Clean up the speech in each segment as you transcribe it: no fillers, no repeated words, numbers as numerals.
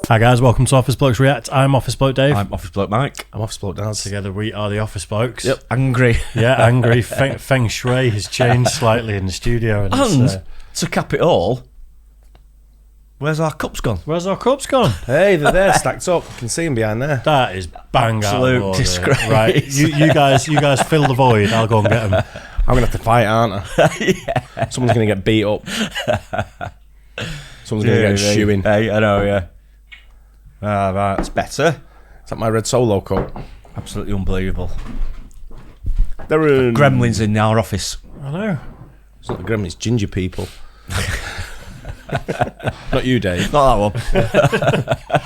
Hi guys, welcome to Office Blokes React. I'm Office Bloke Dave. I'm Office Bloke Mike. I'm Office Bloke Daz. Together we are the Office Blokes. Yep, Angry. Yeah, angry. Feng Shui has changed slightly in the studio. And to cap it all, where's our cups gone? Where's our cups gone? Hey, they're there, stacked up. You can see them behind there. That is bang Absolute out of order. disgrace. Right, you guys fill the void. I'll go and get them. I'm going to have to fight, aren't I? Yeah. Someone's going to get beat up. Someone's going to get shoeing. Hey, I know, yeah. Ah, right, it's better. Is that my red Solo cup? Absolutely unbelievable. They're in... Gremlins in our office. I know. It's not the Gremlins, it's ginger people. Not you, Dave. Not that one.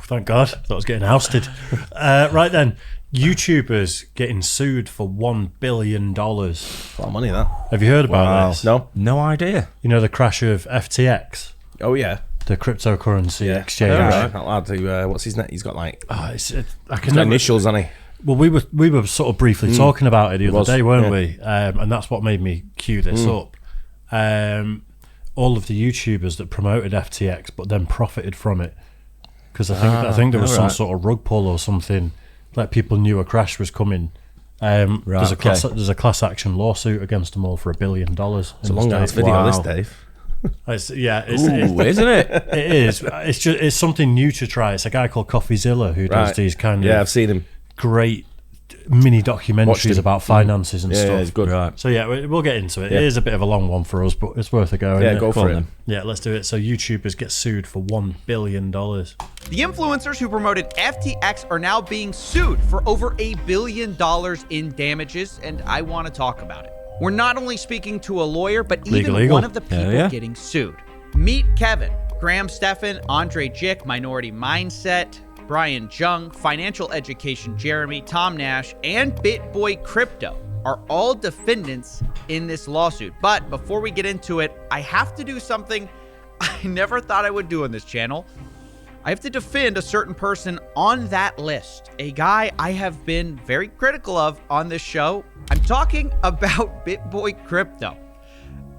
Thank God. Thought I was getting ousted. Right then, YouTubers getting sued for $1 billion. A lot of money, that. Have you heard about this? No? No idea. You know the crash of FTX? Oh, yeah. The cryptocurrency exchange. Oh, right. That lad who, what's his name? He's got like... I can He's got initials, hasn't he? Well, we were sort of briefly talking about it the other day, weren't yeah. we? And that's what made me cue this up. All of the YouTubers that promoted FTX, but then profited from it, because I think there was some sort of rug pull or something. Like people knew a crash was coming. There's a class action lawsuit against them all for $1 billion. It's a long ass video, this, Dave. Isn't it? It is. It's something new to try. It's a guy called Coffeezilla who does these kind of I've seen him. great mini documentaries about finances and stuff. Yeah, it's good. Right. So yeah, we'll get into it. Yeah. It is a bit of a long one for us, but it's worth a go. Yeah, isn't go it? for it. Yeah, let's do it. So YouTubers get sued for $1 billion. The influencers who promoted FTX are now being sued for over $1 billion in damages, and I want to talk about it. We're not only speaking to a lawyer, but even Legal. one of the people getting sued. Meet Kevin, Graham Stephan, Andre Jick, Minority Mindset, Brian Jung, Financial Education Jeremy, Tom Nash, and BitBoy Crypto are all defendants in this lawsuit. But before we get into it, I have to do something I never thought I would do on this channel. I have to defend a certain person on that list, a guy I have been very critical of on this show. I'm talking about BitBoy Crypto.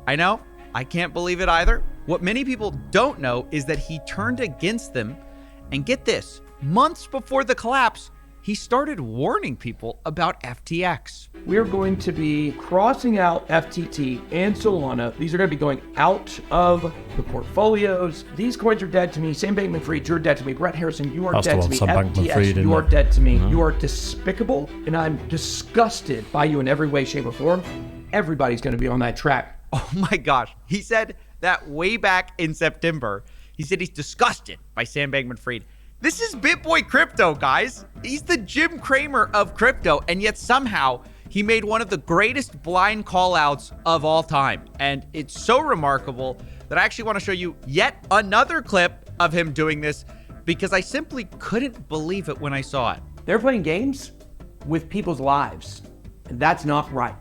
I know, I can't believe it either. What many people don't know is that he turned against them, and get this, months before the collapse, he started warning people about FTX. We're going to be crossing out FTT and Solana. These are going to be going out of the portfolios. These coins are dead to me. Sam Bankman-Fried, you're dead to me. Brett Harrison, you are That's dead the to me. one, Sam Bankman-Fried, FTX, you are isn't it? dead to me. You are despicable, and I'm disgusted by you in every way, shape, or form. Everybody's going to be on that track. Oh my gosh, he said that way back in September. He said he's disgusted by Sam Bankman-Fried. This is BitBoy Crypto, guys. He's the Jim Cramer of crypto, and yet somehow he made one of the greatest blind call-outs of all time. And it's so remarkable that I actually want to show you yet another clip of him doing this, because I simply couldn't believe it when I saw it. They're playing games with people's lives, and that's not right.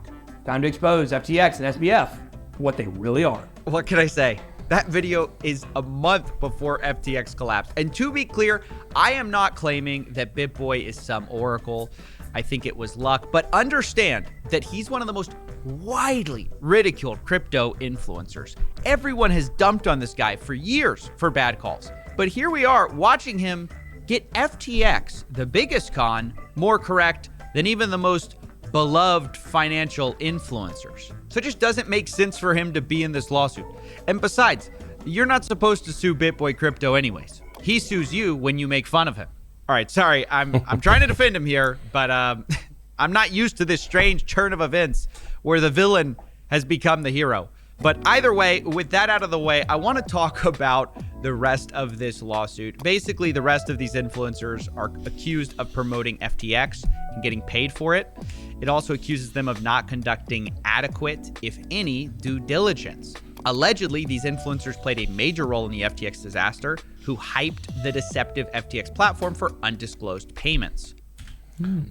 Time to expose FTX and SBF for what they really are. What can I say? That video is a month before FTX collapsed. And to be clear, I am not claiming that BitBoy is some oracle. I think it was luck. But understand that he's one of the most widely ridiculed crypto influencers. Everyone has dumped on this guy for years for bad calls. But here we are watching him get FTX, the biggest con, more correct than even the most beloved financial influencers. So it just doesn't make sense for him to be in this lawsuit. And besides, you're not supposed to sue BitBoy Crypto anyways. He sues you when you make fun of him. All right, sorry, I'm trying to defend him here, but I'm not used to this strange turn of events where the villain has become the hero. But either way, with that out of the way, I want to talk about the rest of this lawsuit. Basically, the rest of these influencers are accused of promoting FTX and getting paid for it. It also accuses them of not conducting adequate, if any, due diligence. Allegedly, these influencers played a major role in the FTX disaster, who hyped the deceptive FTX platform for undisclosed payments.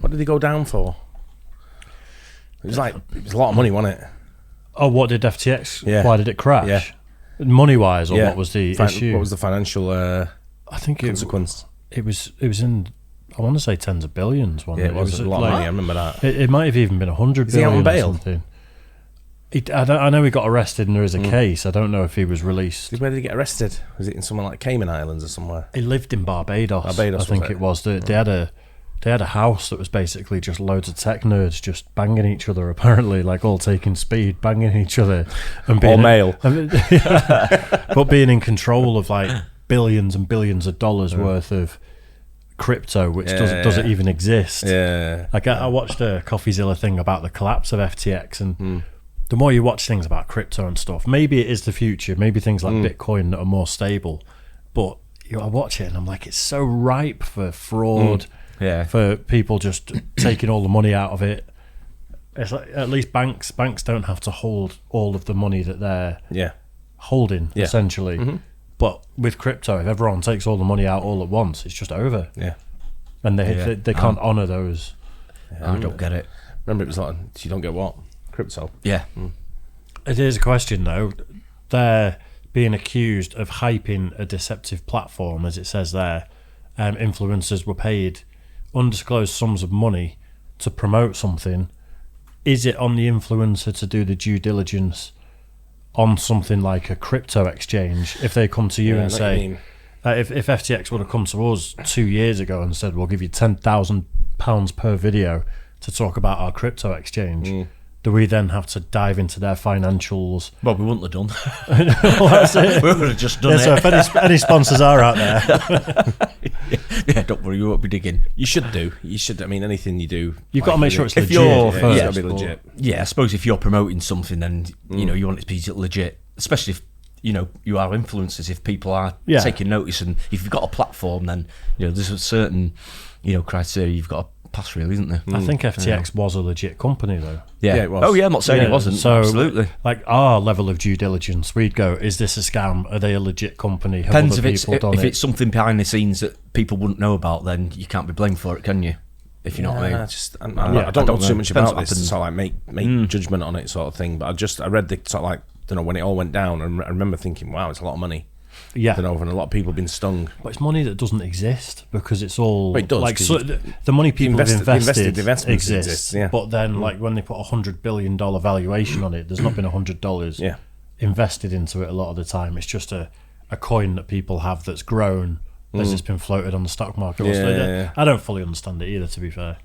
What did he go down for? It was a lot of money, wasn't it? Oh, what did FTX? Yeah. Why did it crash? Yeah. Money-wise, or what was the issue? What was the financial I think consequence? It was in, I want to say tens of billions. Yeah, it was a lot of money. I remember that. It might have even been 100 Is he out billion on bail? or something. I know he got arrested and there is a case. I don't know if he was released. Where did he get arrested? Was it in somewhere like Cayman Islands or somewhere? He lived in Barbados. I think it was. They had a house that was basically just loads of tech nerds just banging each other, apparently, like all taking speed, banging each other. And being all male. But being in control of like billions and billions of dollars worth of crypto, which doesn't even exist. Yeah. Like I watched a Coffeezilla thing about the collapse of FTX, and the more you watch things about crypto and stuff, maybe it is the future, maybe things like Bitcoin that are more stable, but I watch it and I'm like, it's so ripe for fraud, for people just taking all the money out of it. It's like, at least banks don't have to hold all of the money that they're holding, essentially. But with crypto, if everyone takes all the money out all at once, it's just over. Yeah. And they can't honour those. I don't get it. Remember, it was like, you don't get what? Crypto. Yeah. It is a question, though. They're being accused of hyping a deceptive platform, as it says there. Influencers were paid undisclosed sums of money to promote something. Is it on the influencer to do the due diligence on something like a crypto exchange? If they come to you and say, if FTX would have come to us 2 years ago and said, we'll give you £10,000 per video to talk about our crypto exchange, do we then have to dive into their financials? Well, we wouldn't have done. Well, that's it. We would have just done it. So if any sponsors are out there, yeah, don't worry, you won't be digging. You should do. You should. I mean, anything you do, you've got to make sure it's legit. It's first. got to be legit. Yeah, I suppose if you're promoting something, then you know you want it to be legit, especially if you are influencers. If people are taking notice, and if you've got a platform, then there's a certain criteria you've got to pass, really, isn't there? I think FTX was a legit company, though. Yeah, it was. Oh yeah, I'm not saying it wasn't. So, absolutely. Like our level of due diligence, we'd go, is this a scam? Are they a legit company? Have Depends other if people done it? it's something behind the scenes that people wouldn't know about, then you can't be blamed for it, can you? If you know what I mean. I don't know too much Depends about what this, so I make judgment on it, sort of thing. But I read the sort of like, when it all went down, and I remember thinking, wow, it's a lot of money. Yeah, and a lot of people have been stung. But it's money that doesn't exist because it's all it does, like the money people have invested exists. Yeah. But then, like when they put $100 billion valuation on it, there's not been $100 invested into it a lot of the time. It's just a coin that people have that's grown as it's been floated on the stock market. I don't fully understand it either, to be fair.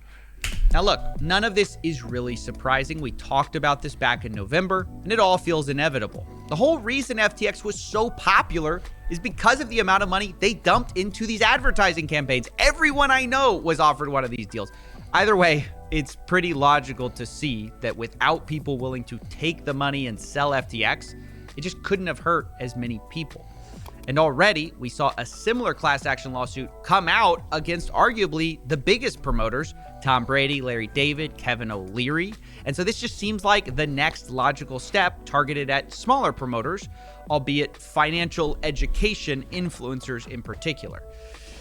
Now look, none of this is really surprising. We talked about this back in November, and it all feels inevitable. The whole reason FTX was so popular is because of the amount of money they dumped into these advertising campaigns. Everyone I know was offered one of these deals. Either way, it's pretty logical to see that without people willing to take the money and sell FTX, it just couldn't have hurt as many people. And already, we saw a similar class action lawsuit come out against arguably the biggest promoters, Tom Brady, Larry David, Kevin O'Leary. And so this just seems like the next logical step targeted at smaller promoters, albeit financial education influencers in particular.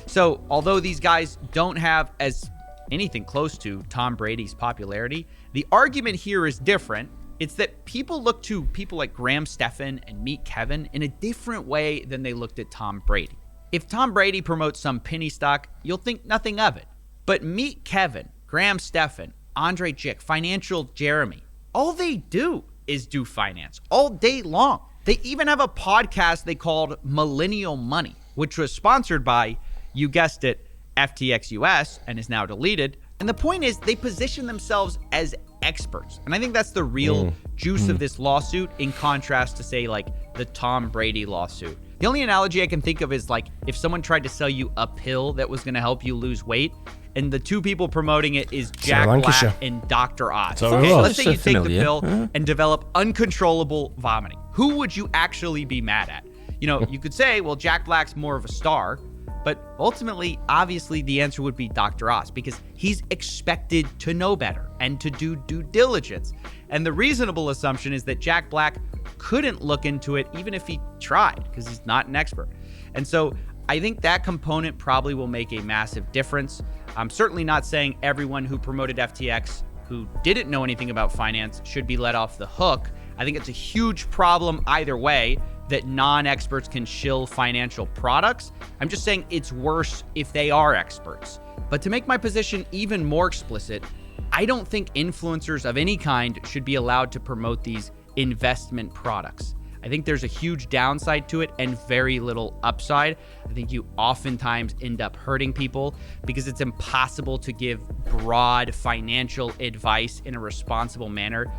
So although these guys don't have as anything close to Tom Brady's popularity, the argument here is different. It's that people look to people like Graham Stephan and Meet Kevin in a different way than they looked at Tom Brady. If Tom Brady promotes some penny stock, you'll think nothing of it. But Meet Kevin, Graham Stephan, Andre Jick, Financial Jeremy, all they do is do finance all day long. They even have a podcast they called Millennial Money, which was sponsored by, you guessed it, FTX US and is now deleted. And the point is they position themselves as experts. And I think that's the real juice of this lawsuit, in contrast to, say, like the Tom Brady lawsuit. The only analogy I can think of is like if someone tried to sell you a pill that was going to help you lose weight, and the two people promoting it is Jack Black and Dr. Oz. Okay, let's say you take the pill and develop uncontrollable vomiting. Who would you actually be mad at? You could say, well, Jack Black's more of a star, but ultimately, obviously, the answer would be Dr. Oz, because he's expected to know better and to do due diligence. And the reasonable assumption is that Jack Black couldn't look into it even if he tried, because he's not an expert. And so I think that component probably will make a massive difference. I'm certainly not saying everyone who promoted FTX who didn't know anything about finance should be let off the hook. I think it's a huge problem either way that non-experts can shill financial products. I'm just saying it's worse if they are experts. But to make my position even more explicit, I don't think influencers of any kind should be allowed to promote these investment products. I think there's a huge downside to it and very little upside. I think you oftentimes end up hurting people because it's impossible to give broad financial advice in a responsible manner.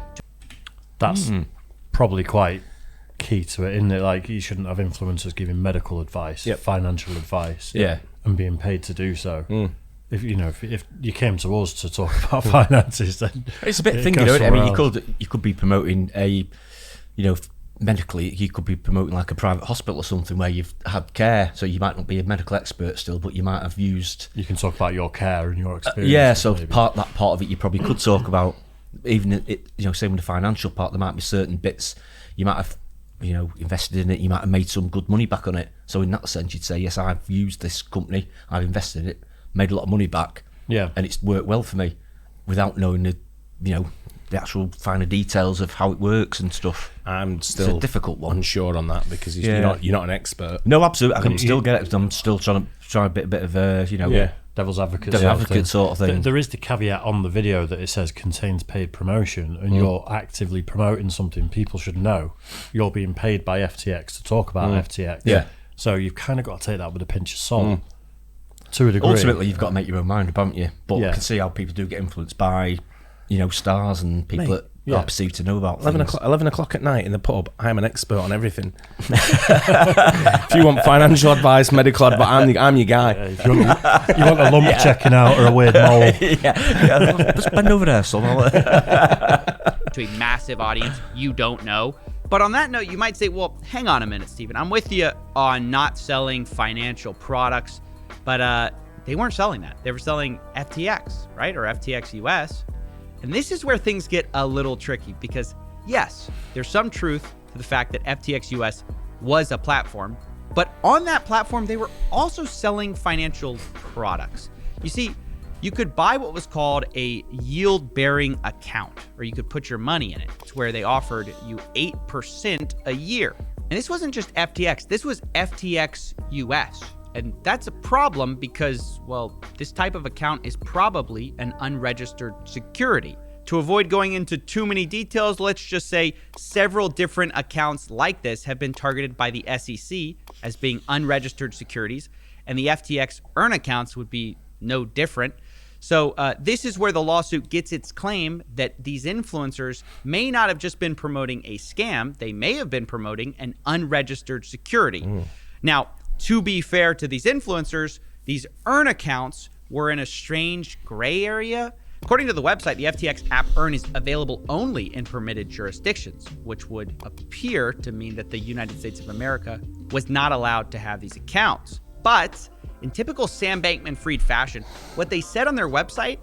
That's probably quite key to it, isn't it? Like, you shouldn't have influencers giving medical advice, financial advice, and being paid to do so. If you came to us to talk about finances, then it's a bit thinking. I mean, you could be promoting a, medically, you could be promoting like a private hospital or something where you've had care, so you might not be a medical expert still, but you might have used. You can talk about your care and your experience. Yeah, so part of it you probably could talk about. Even same with the financial part, there might be certain bits you might have, invested in it. You might have made some good money back on it. So in that sense, you'd say, yes, I've used this company, I've invested in it, made a lot of money back, and it's worked well for me, without knowing the actual finer details of how it works and stuff. I'm still a difficult one. Unsure on that because you're not an expert. No, absolutely. I can still get it. I'm still trying a bit of devil's advocate, sort of thing. There is the caveat on the video that it says contains paid promotion, and you're actively promoting something. People should know you're being paid by FTX to talk about FTX. Yeah. So you've kind of got to take that with a pinch of salt. To a degree. Ultimately, you've got to make your own mind up, haven't you? But I can see how people do get influenced by, stars and people that are perceived to know about 11 o'clock at night in the pub, I'm an expert on everything. If you want financial advice, medical advice, I'm your guy. If you want a lump checking out or a weird mole. Let's bend over there, son. To a massive audience you don't know. But on that note, you might say, well, hang on a minute, Stephen. I'm with you on not selling financial products, but they weren't selling that. They were selling FTX, right? Or FTX US. And this is where things get a little tricky because, yes, there's some truth to the fact that FTX US was a platform, but on that platform, they were also selling financial products. You see, you could buy what was called a yield-bearing account, or you could put your money in it. It's where they offered you 8% a year. And this wasn't just FTX, this was FTX US. And that's a problem because, well, this type of account is probably an unregistered security. To avoid going into too many details, let's just say several different accounts like this have been targeted by the SEC as being unregistered securities, and the FTX earn accounts would be no different. So this is where the lawsuit gets its claim that these influencers may not have just been promoting a scam, they may have been promoting an unregistered security. Now, to be fair to these influencers, these earn accounts were in a strange gray area. According to the website, the FTX app Earn is available only in permitted jurisdictions, which would appear to mean that the United States of America was not allowed to have these accounts. But in typical Sam Bankman-Fried fashion, what they said on their website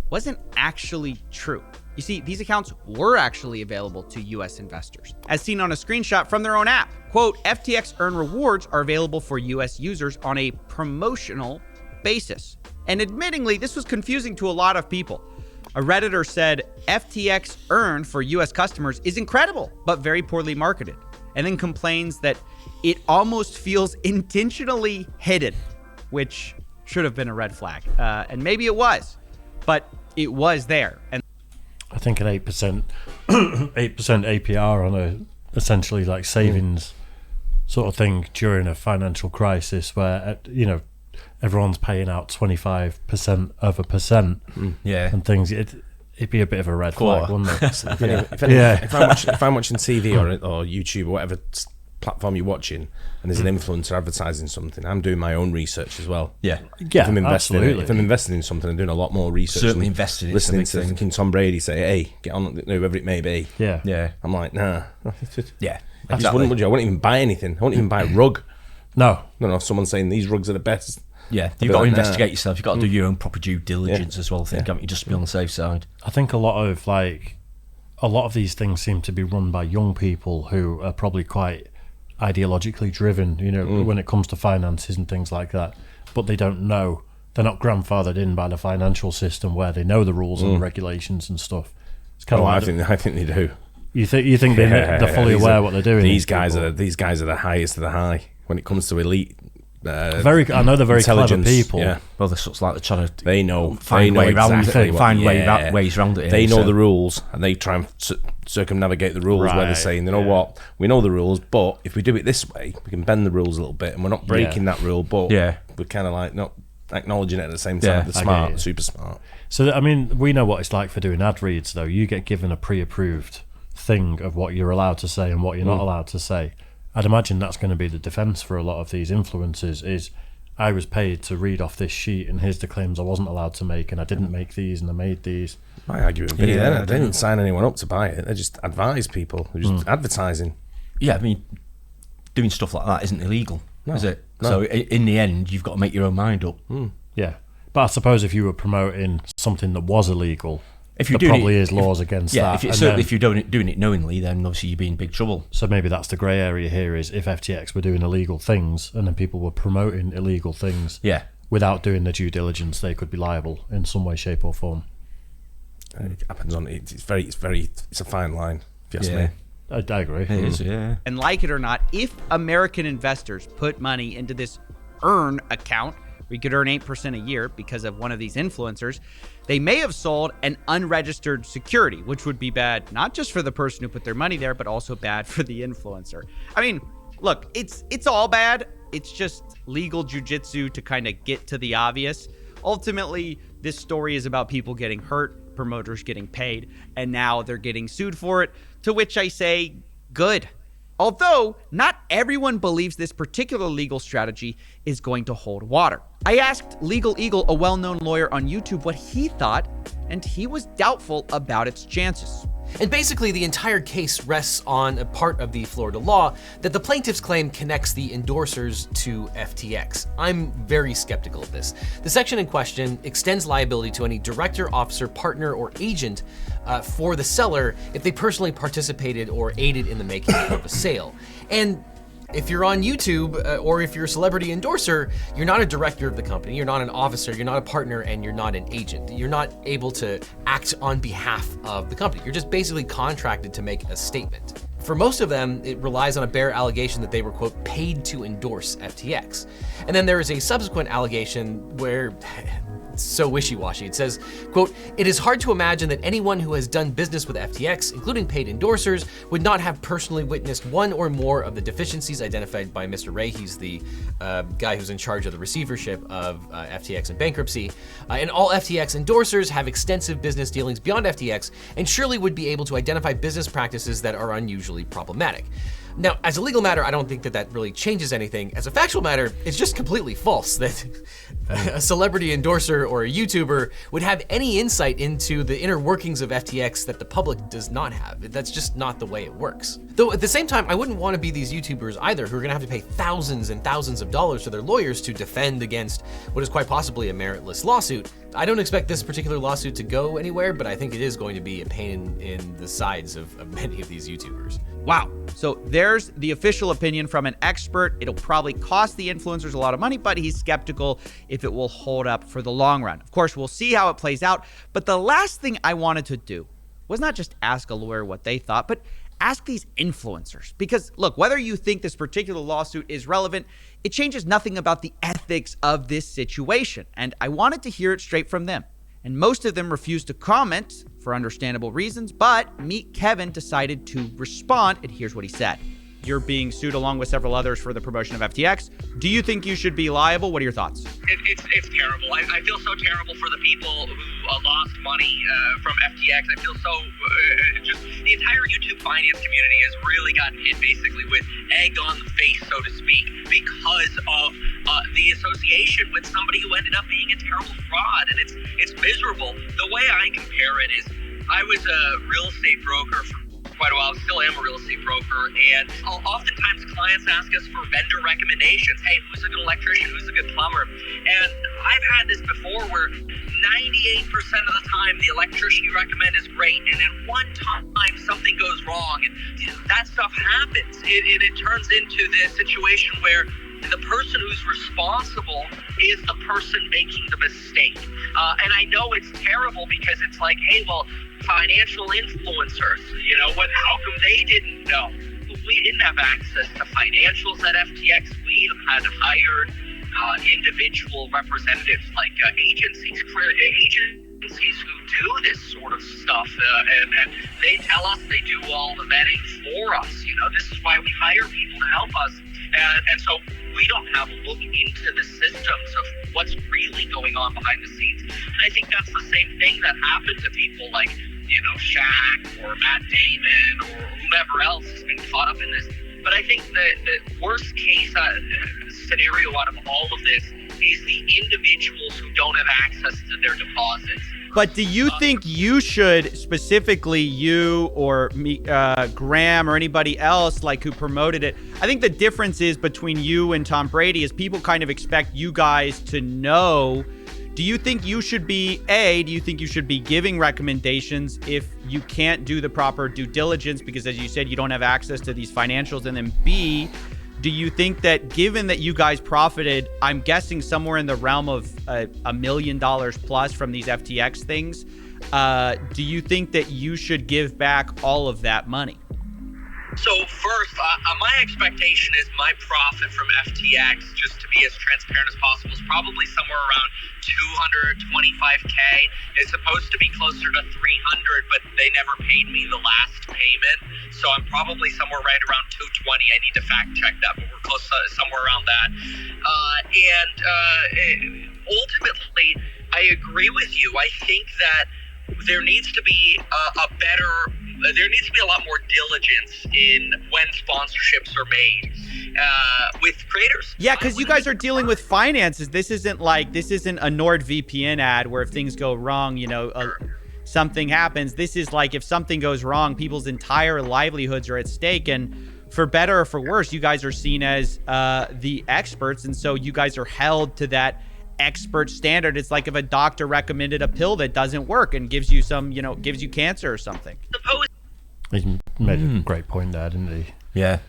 wasn't actually true. You see, these accounts were actually available to US investors, as seen on a screenshot from their own app. Quote, FTX Earn rewards are available for US users on a promotional basis. And admittingly, this was confusing to a lot of people. A Redditor said, FTX Earn for US customers is incredible, but very poorly marketed. And then complains that it almost feels intentionally hidden, which should have been a red flag. And maybe it was, but it was there. And I think an 8% APR on a essentially like savings sort of thing during a financial crisis where everyone's paying out 25% of a percent and things. It'd be a bit of a red flag, wouldn't it? If I'm watching TV or YouTube or whatever platform you're watching, and there's an influencer advertising something, I'm doing my own research as well. Yeah, if I'm investing in something, I'm doing a lot more research. Certainly invested in listening to fucking Tom Brady say, "Hey, get on, whoever it may be." Yeah. I'm like, nah. Yeah, I wouldn't even buy anything. I wouldn't even buy a rug. No. Someone saying these rugs are the best. Yeah, you've got to investigate yourself. You've got to do your own proper due diligence as well. Haven't you, just to be on the safe side. I think a lot of these things seem to be run by young people who are probably quite ideologically driven, when it comes to finances and things like that. But they don't know. They're not grandfathered in by the financial system where they know the rules and regulations and stuff. It's kind of. I think they do. You think they're fully aware what they're doing? These guys are the highest of the high when it comes to elite. I know they're very clever people. Yeah. Well, they're sort of like they're trying to they know ways around it. They know the rules, and they try and circumnavigate the rules where they're saying, you know what, we know the rules, but if we do it this way, we can bend the rules a little bit, and we're not breaking that rule, but we're kind of like not acknowledging it at the same time. They're smart, super smart. So, I mean, we know what it's like for doing ad reads, though. You get given a pre-approved thing of what you're allowed to say and what you're not allowed to say. I'd imagine that's going to be the defense for a lot of these influencers is, I was paid to read off this sheet, and here's the claims I wasn't allowed to make, and I didn't make these, and I made these. My argument would be they didn't sign anyone up to buy it. They just advise people. They're just advertising. Yeah, I mean, doing stuff like that isn't illegal, is it? No. So in the end, you've got to make your own mind up. Yeah. But I suppose if you were promoting something that was illegal, if there probably is laws against that. If you're doing it knowingly, then obviously you'd be in big trouble. So maybe that's the grey area here, is if FTX were doing illegal things and then people were promoting illegal things without doing the due diligence, they could be liable in some way, shape or form. It happens on it's a fine line, if you ask me. I agree. It is, yeah. And like it or not, if American investors put money into this earn account, we could earn 8% a year because of one of these influencers, they may have sold an unregistered security, which would be bad not just for the person who put their money there, but also bad for the influencer. I mean, look, it's all bad. It's just legal jujitsu to kind of get to the obvious. Ultimately, this story is about people getting hurt, promoters getting paid, and now they're getting sued for it, to which I say, good. Although, not everyone believes this particular legal strategy is going to hold water. I asked Legal Eagle, a well-known lawyer on YouTube, what he thought, and he was doubtful about its chances. And basically, the entire case rests on a part of the Florida law that the plaintiffs claim connects the endorsers to FTX. I'm very skeptical of this. The section in question extends liability to any director, officer, partner, or agent for the seller if they personally participated or aided in the making of a sale. And if you're on YouTube or if you're a celebrity endorser, you're not a director of the company, you're not an officer, you're not a partner, and you're not an agent. You're not able to act on behalf of the company. You're just basically contracted to make a statement. For most of them, it relies on a bare allegation that they were, quote, paid to endorse FTX. And then there is a subsequent allegation where it's so wishy-washy. It says, quote, it is hard to imagine that anyone who has done business with FTX, including paid endorsers, would not have personally witnessed one or more of the deficiencies identified by Mr. Ray. He's the guy who's in charge of the receivership of FTX in bankruptcy. And all FTX endorsers have extensive business dealings beyond FTX and surely would be able to identify business practices that are unusually problematic. Now, as a legal matter, I don't think that that really changes anything. As a factual matter, it's just completely false that a celebrity endorser or a YouTuber would have any insight into the inner workings of FTX that the public does not have. That's just not the way it works. Though at the same time, I wouldn't want to be these YouTubers either who are gonna have to pay thousands and thousands of dollars to their lawyers to defend against what is quite possibly a meritless lawsuit. I don't expect this particular lawsuit to go anywhere, but I think it is going to be a pain in the sides of many of these YouTubers. Wow. So there's the official opinion from an expert. It'll probably cost the influencers a lot of money, but he's skeptical if it will hold up for the long run. Of course, we'll see how it plays out. But the last thing I wanted to do was not just ask a lawyer what they thought, but ask these influencers. Because look, whether you think this particular lawsuit is relevant, it changes nothing about the ethics of this situation. And I wanted to hear it straight from them. And most of them refused to comment for understandable reasons, but Meet Kevin decided to respond, and here's what he said. You're being sued along with several others for the promotion of FTX. Do you think you should be liable? What are your thoughts? It's terrible. I feel so terrible for the people who lost money from FTX. I feel so just the entire YouTube finance community has really gotten hit basically with egg on the face, so to speak, because of the association with somebody who ended up being a terrible fraud, and it's miserable. The way I compare it is, I was a real estate broker for quite a while, still am a real estate broker, and oftentimes clients ask us for vendor recommendations. Hey, who's a good electrician? Who's a good plumber? And I've had this before where 98% of the time the electrician you recommend is great, and at one time something goes wrong, and that stuff happens. It turns into this situation where the person who's responsible is the person making the mistake. And I know it's terrible because it's like, hey, well, financial influencers, how come they didn't know? We didn't have access to financials at FTX. We had hired individual representatives like agencies who do this sort of stuff, and they tell us they do all the vetting for us. This is why we hire people to help us. And so we don't have a look into the systems of what's really going on behind the scenes. And I think that's the same thing that happened to people like, Shaq or Matt Damon or whomever else has been caught up in this. But I think the worst case scenario out of all of this is the individuals who don't have access to their deposits. But do you think you should, specifically you or me, Graham or anybody else who promoted it? I think the difference is between you and Tom Brady is people kind of expect you guys to know. Do you think you should be, do you think you should be giving recommendations if you can't do the proper due diligence because, as you said, you don't have access to these financials? And then B, do you think that given that you guys profited, I'm guessing somewhere in the realm of $1 million plus from these FTX things, do you think that you should give back all of that money? So first, my expectation is my profit from FTX, just to be as transparent as possible, is probably somewhere around 225K. It's supposed to be closer to 300, but they never paid me the last payment. So I'm probably somewhere right around 220. I need to fact check that, but we're close to somewhere around that. Ultimately, I agree with you. I think that there needs to be there needs to be a lot more diligence in when sponsorships are made with creators. Yeah, because you guys are dealing with finances. This isn't a NordVPN ad where if things go wrong, something happens. This is if something goes wrong, people's entire livelihoods are at stake. And for better or for worse, you guys are seen as the experts. And so you guys are held to that expert standard. It's like if a doctor recommended a pill that doesn't work and gives you gives you cancer or something. He made a great point there, didn't he? Yeah.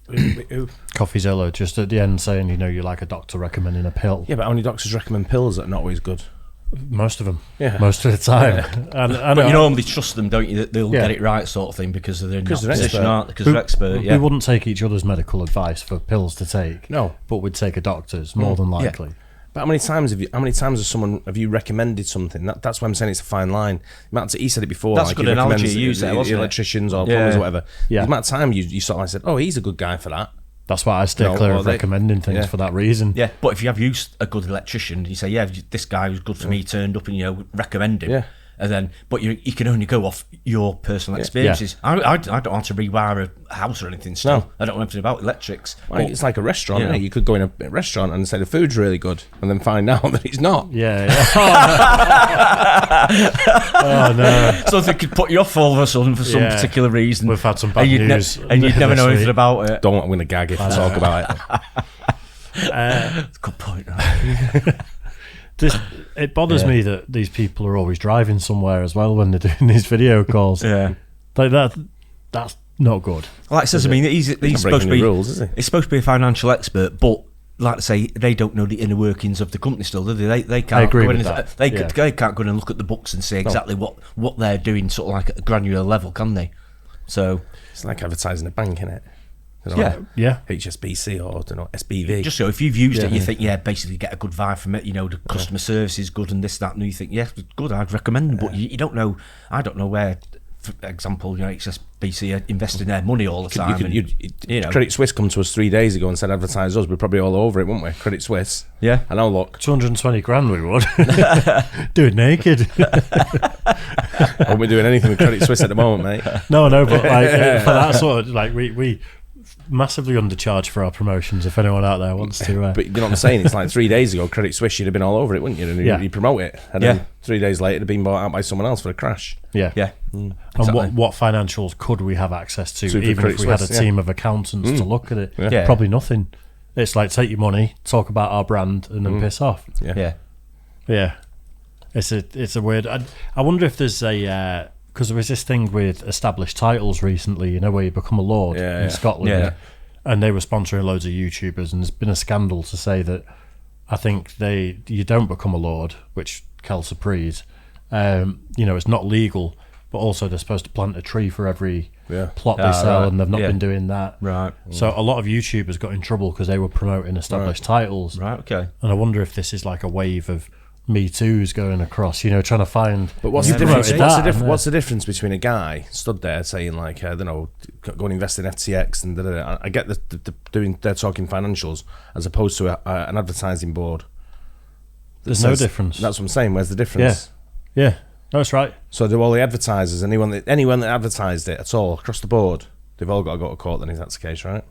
Coffeezilla just at the end saying, you're like a doctor recommending a pill. Yeah, but only doctors recommend pills that are not always good. Most of them. Yeah. Most of the time. Yeah. But you normally trust them, don't you? That they'll get it right, sort of thing, because they're in that position, aren't they? Because they're expert. We wouldn't take each other's medical advice for pills to take. No. But we'd take a doctor's, more than likely. Yeah. But how many times have you recommended something? That's why I'm saying it's a fine line. He said it before. That's a good analogy you used there, wasn't it? Electricians or plumbers or whatever. Yeah. The amount of time you sort of said, oh, he's a good guy for that. That's why I stay clear of recommending things for that reason. Yeah, but if you have used a good electrician, you say, this guy was good for me, turned up, and recommend him. Yeah. And then, but you can only go off your personal experiences. Yeah. I don't want to rewire a house or anything still. No. I don't know anything about electrics. Well, it's like a restaurant, isn't it? You could go in a restaurant and say the food's really good and then find out that it's not. Yeah. Oh, no. Something could put you off all of a sudden for some particular reason. We've had some bad news. And you'd never know anything about it. I'm going to gag if I talk about it. That's a good point, right? It bothers me that these people are always driving somewhere as well when they're doing these video calls. Yeah, that's not good. Like I says, I mean, he's supposed to be rules, is he? He's supposed to be a financial expert, but like I say, they don't know the inner workings of the company still, do they? They can't. I agree go in with that. They can't go in and look at the books and say exactly what they're doing, sort of like at a granular level, can they? So it's like advertising a bank, isn't it? Yeah. HSBC or I don't know, SBV. Just so if you've used it, you think, basically get a good vibe from it. The customer service is good and this, that, and you think, good, I'd recommend them. But you don't know. I don't know where, for example, HSBC are investing their money all the time. Credit Suisse come to us 3 days ago and said advertise us. We're probably all over it, wouldn't we? Credit Suisse. Yeah. I know. Look, 220 grand we would do it naked. I won't be doing anything with Credit Suisse at the moment, mate. No, but for that sort of we massively undercharge for our promotions. If anyone out there wants to, but you know what I'm saying? It's like 3 days ago, Credit Suisse, you'd have been all over it, wouldn't you? And you promote it, and then 3 days later, it'd have been bought out by someone else for a crash. Yeah. Exactly. And what financials could we have access to even if we had a team of accountants to look at it? Yeah. Probably nothing. It's like, take your money, talk about our brand, and then piss off. Yeah. It's a weird. I wonder if there's a. Because there was this thing with established titles recently, where you become a lord in Scotland, and they were sponsoring loads of YouTubers, and there's been a scandal to say that I think you don't become a lord, which Cal Surprise, it's not legal, but also they're supposed to plant a tree for every plot they sell, and they've not been doing that. Right. So a lot of YouTubers got in trouble because they were promoting established titles. Right. Okay. And I wonder if this is like a wave of Me Too's going across, trying to find. But what's the difference? What's the difference between a guy stood there saying like, I don't know, go and invest in FTX and da-da-da. I get they're talking financials as opposed to an advertising board. There's no difference. That's what I'm saying. Where's the difference? Yeah, that's right. So do all the advertisers, anyone that advertised it at all across the board, they've all got to go to court. Then if that's the case, right?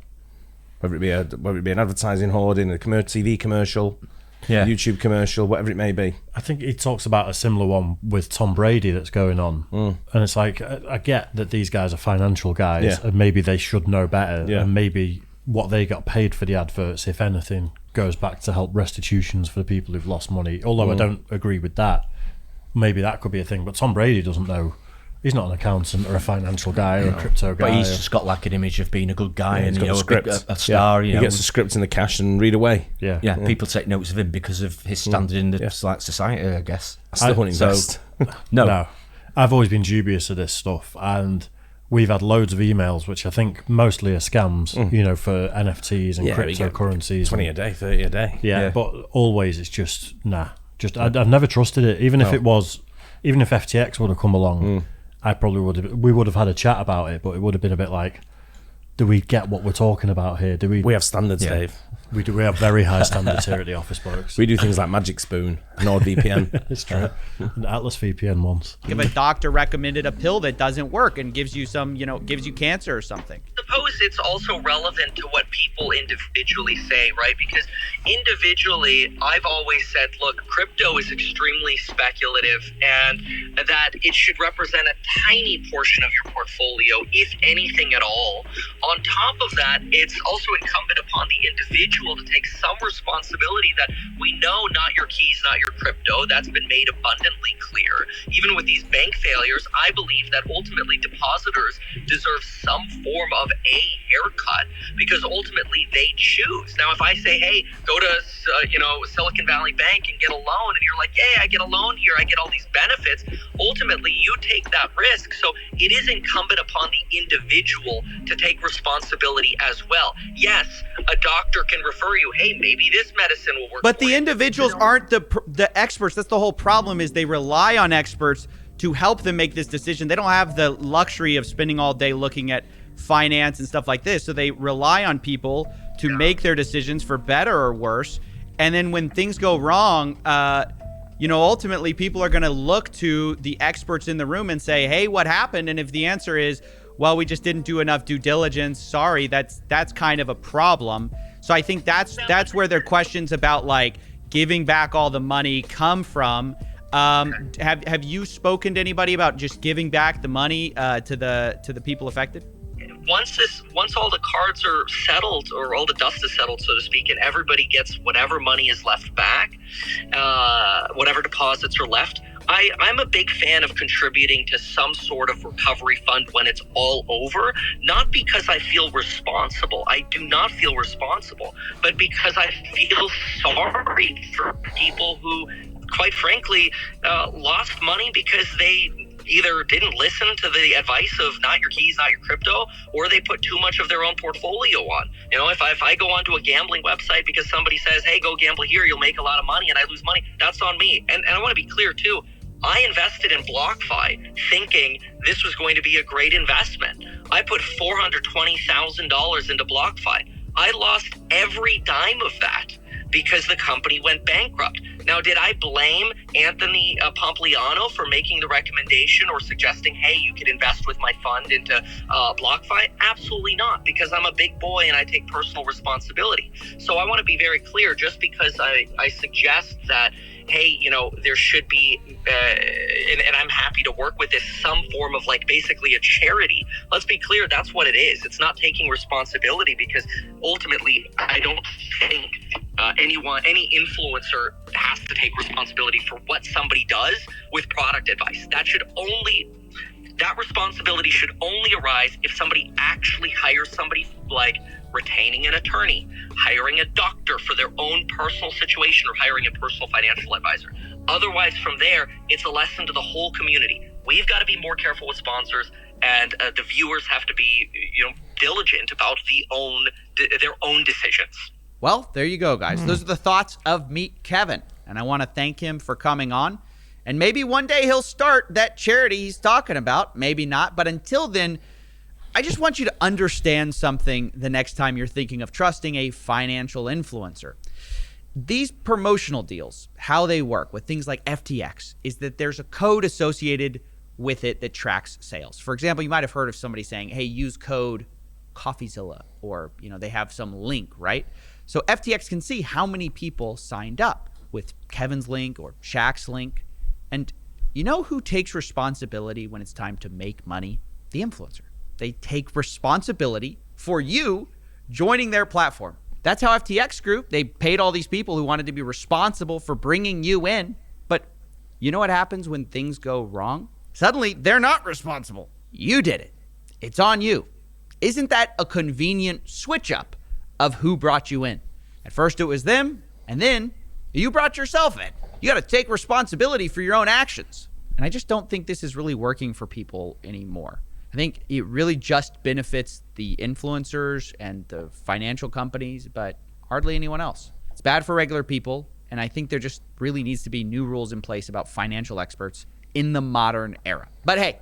Whether it be an advertising hoarding, a TV commercial. YouTube commercial, whatever it may be. I think he talks about a similar one with Tom Brady that's going on. And it's like, I get that these guys are financial guys and maybe they should know better. And maybe what they got paid for the adverts, if anything, goes back to help restitutions for the people who've lost money. Although I don't agree with that. Maybe that could be a thing. But Tom Brady doesn't know. He's not an accountant or a financial guy or a crypto guy. But he's just got like an image of being a good guy and a script. A star. He gets the script and the cash and read away. Yeah. People take notes of him because of his standard in the society, I guess. I still won't invest. No. I've always been dubious of this stuff, and we've had loads of emails, which I think mostly are scams, for NFTs and cryptocurrencies. 20 a day, 30 a day. Yeah, but always it's just, I've never trusted it. Even if FTX would have come along, we would have had a chat about it, but it would have been a bit like, do we get what we're talking about here? We have standards, Dave. We do. We have very high standards here at the office, Blokes. We do things like Magic Spoon, NordVPN. It's true. An Atlas VPN once. If a doctor recommended a pill that doesn't work and gives you gives you cancer or something. Suppose it's also relevant to what people individually say, right? Because individually, I've always said, look, crypto is extremely speculative and that it should represent a tiny portion of your portfolio, if anything at all. On top of that, it's also incumbent upon the individual to take some responsibility that we know not your keys, not your crypto. That's been made abundantly clear. Even with these bank failures, I believe that ultimately depositors deserve some form of a haircut because ultimately they choose. Now, if I say, hey, go to Silicon Valley Bank and get a loan, and you're like, yeah, I get a loan here, I get all these benefits, ultimately you take that risk. So it is incumbent upon the individual to take responsibility as well. Yes, a doctor can refer you, hey, maybe this medicine will work. But the individuals aren't the experts. That's the whole problem, is they rely on experts to help them make this decision. They don't have the luxury of spending all day looking at finance and stuff like this. So they rely on people to make their decisions for better or worse. And then when things go wrong, ultimately people are going to look to the experts in the room and say, hey, what happened? And if the answer is, well, we just didn't do enough due diligence, sorry, that's kind of a problem. So I think that's where their questions about like giving back all the money come from. Have you spoken to anybody about just giving back the money to the people affected? Once all the cards are settled, or all the dust is settled, so to speak, and everybody gets whatever money is left back, whatever deposits are left, I'm a big fan of contributing to some sort of recovery fund when it's all over, not because I feel responsible. I do not feel responsible, but because I feel sorry for people who, quite frankly, lost money because they either didn't listen to the advice of not your keys, not your crypto, or they put too much of their own portfolio on. If I go onto a gambling website because somebody says, hey, go gamble here, you'll make a lot of money, and I lose money, that's on me. And I want to be clear too, I invested in BlockFi thinking this was going to be a great investment. I put $420,000 into BlockFi. I lost every dime of that because the company went bankrupt. Now, did I blame Anthony Pompliano for making the recommendation or suggesting, hey, you could invest with my fund into BlockFi? Absolutely not, because I'm a big boy and I take personal responsibility. So I want to be very clear, just because I suggest that, hey, there should be, and I'm happy to work with this, some form of like basically a charity. Let's be clear, that's what it is. It's not taking responsibility, because ultimately I don't think any influencer has to take responsibility for what somebody does with product advice. That responsibility should only arise if somebody actually hires somebody, like retaining an attorney, hiring a doctor for their own personal situation, or hiring a personal financial advisor. Otherwise, from there, it's a lesson to the whole community. We've got to be more careful with sponsors, and the viewers have to be, diligent about their own decisions. Well, there you go, guys. Those are the thoughts of Meet Kevin. And I want to thank him for coming on. And maybe one day he'll start that charity he's talking about. Maybe not. But until then, I just want you to understand something the next time you're thinking of trusting a financial influencer. These promotional deals, how they work with things like FTX, is that there's a code associated with it that tracks sales. For example, you might have heard of somebody saying, hey, use code coffeezilla, or they have some link, right? So FTX can see how many people signed up with Kevin's link or Shaq's link. And you know who takes responsibility when it's time to make money? The influencer. They take responsibility for you joining their platform. That's how FTX grew. They paid all these people who wanted to be responsible for bringing you in. But you know what happens when things go wrong? Suddenly, they're not responsible. You did it. It's on you. Isn't that a convenient switch up of who brought you in? At first it was them, and then you brought yourself in. You got to take responsibility for your own actions. And I just don't think this is really working for people anymore. I think it really just benefits the influencers and the financial companies, but hardly anyone else. It's bad for regular people, and I think there just really needs to be new rules in place about financial experts in the modern era. But hey,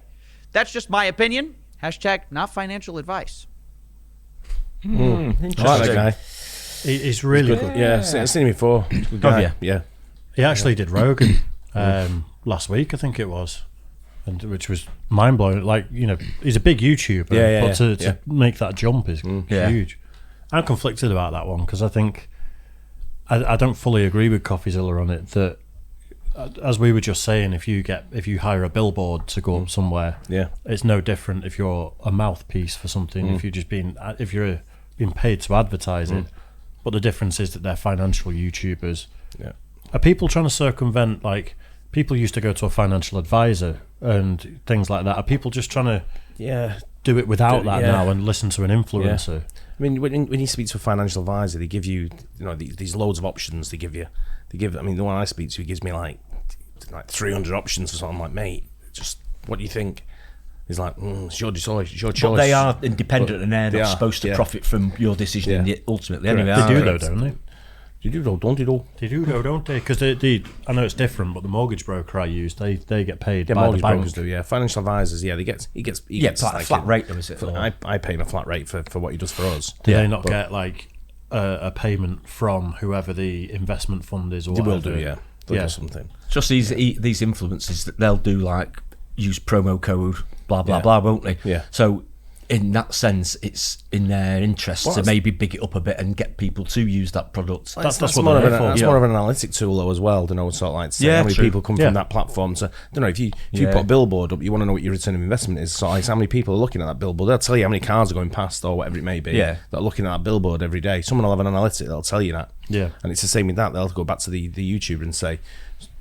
that's just my opinion. Hashtag not financial advice. Interesting. I like that guy. He's really good. Yeah, I've seen him before. Good guy. Yeah. He actually did Rogan last week, I think it was, and which was mind blowing. Like, he's a big YouTuber, but to make that jump is huge. I'm conflicted about that one because I think I don't fully agree with coffeezilla on it. That, as we were just saying, if you hire a billboard to go up somewhere, it's no different if you're a mouthpiece for something. If you're being paid to advertise it, but the difference is that they're financial YouTubers. Yeah. Are people trying to circumvent, like, people used to go to a financial advisor and things like that? Are people just trying to do it without that now and listen to an influencer? I mean, when you speak to a financial advisor, they give you, these loads of options. I mean, the one I speak to, he gives me like 300 options or something. I'm like, mate, just what do you think? He's like, it's your choice. But they are independent and they're not supposed to profit from your decision ultimately. Anyway, they do though, don't they? They do though, don't they? They do though, don't they? Because I know it's different, but the mortgage broker I use, they get paid by mortgage the bank. brokers do, Financial advisors, he gets like a flat rate, though, is it? I pay him a flat rate for what he does for us. Do they not get like a payment from whoever the investment fund is? Or they whatever? will do, They'll do something. Just these influencers that they'll do, like, use promo code blah blah blah, won't they? Yeah. So in that sense, it's in their interest to maybe big it up a bit and get people to use that product. That's more of an analytic tool though as well. Sort of like say how many people come from that platform. So if you put a billboard up, you want to know what your return of investment is. So like, how many people are looking at that billboard? They'll tell you how many cars are going past or whatever it may be. Yeah. That are looking at that billboard every day. Someone will have an analytic that'll tell you that. Yeah. And it's the same with that. They'll go back to the YouTuber and say,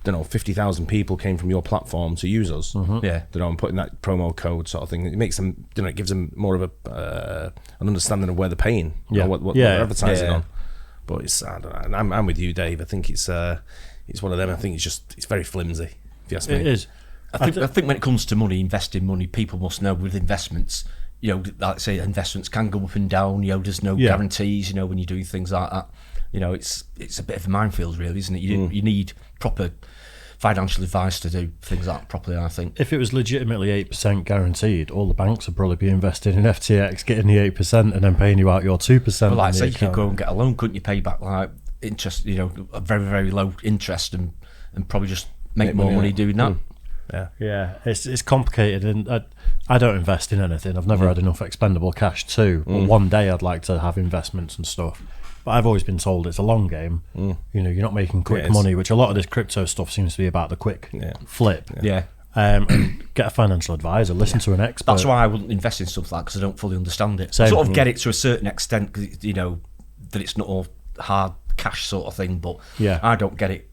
50,000 people came from your platform to use us. And putting that promo code sort of thing, it makes them, it gives them more of an understanding of where they're paying, what they're advertising on. But it's, I don't know. I'm with you, Dave. I think it's one of them. I think it's very flimsy. If you ask me, it is. I think when it comes to money, investing money, people must know with investments. Like say investments can go up and down. There's no guarantees. When you're doing things like that. It's a bit of a minefield, really, isn't it? You need proper financial advice to do things like that properly, I think. If it was legitimately 8% guaranteed, all the banks would probably be investing in FTX, getting the 8% and then paying you out your 2%. Well, like I say, you could go and get a loan, couldn't you? Pay back like interest, a very, very low interest and probably just make more money doing that. Yeah, it's complicated, and I don't invest in anything. I've never had enough expendable cash too. But one day I'd like to have investments and stuff. But I've always been told it's a long game. You're not making quick money, which a lot of this crypto stuff seems to be about the quick flip. And get a financial advisor, listen to an expert. That's why I wouldn't invest in stuff like that, because I don't fully understand it. Same. I sort of get it to a certain extent, because that it's not all hard cash sort of thing. But I don't get it.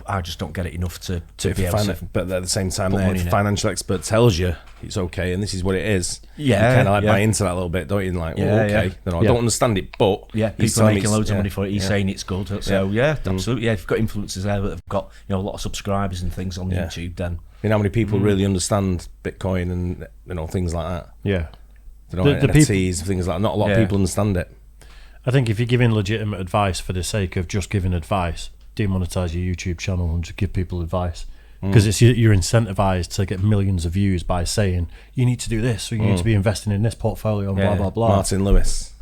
I just don't get it enough to be able to. But at the same time, if a financial expert tells you it's okay and this is what it is, you Yeah, kind of like yeah. buy into that a little bit, don't you? And like, Yeah, oh, okay, yeah. then I don't understand it, but Yeah, he's people are telling me making loads of it's- money for it. He's saying it's good. So absolutely. Yeah, if you've got influencers there that have got a lot of subscribers and things on YouTube, then how many people really understand Bitcoin and things like that? Yeah. The people, NFTs, things like that. Not a lot of people understand it. I think if you're giving legitimate advice for the sake of just giving advice, demonetize your YouTube channel and just give people advice. Because you're incentivized to get millions of views by saying you need to do this, or you need to be investing in this portfolio, and blah blah blah. Martin Lewis.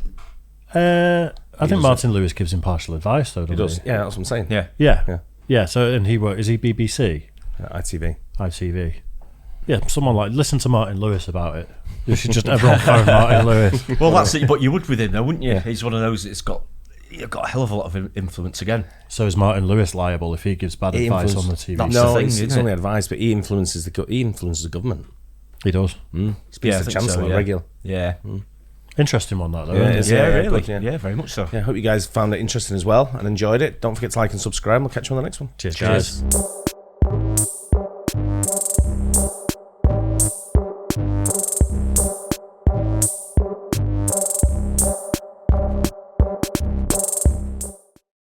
I think Martin Lewis gives impartial advice, though. He does. Yeah, that's what I'm saying. Yeah. So, and is he BBC? ITV. Yeah, someone like listen to Martin Lewis about it. You should just everyone phone Martin Lewis. Well, that's it. But you would with him, though, wouldn't you? Yeah. He's one of those that's got a hell of a lot of influence again. So is Martin Lewis liable if he gives bad advice on the TV? No, it's only advice, but he influences the government. He does. Speaks to the Chancellor regular. Yeah. Interesting one, that though. Really. Good, yeah, very much so. Yeah, hope you guys found it interesting as well and enjoyed it. Don't forget to like and subscribe. We'll catch you on the next one. Cheers.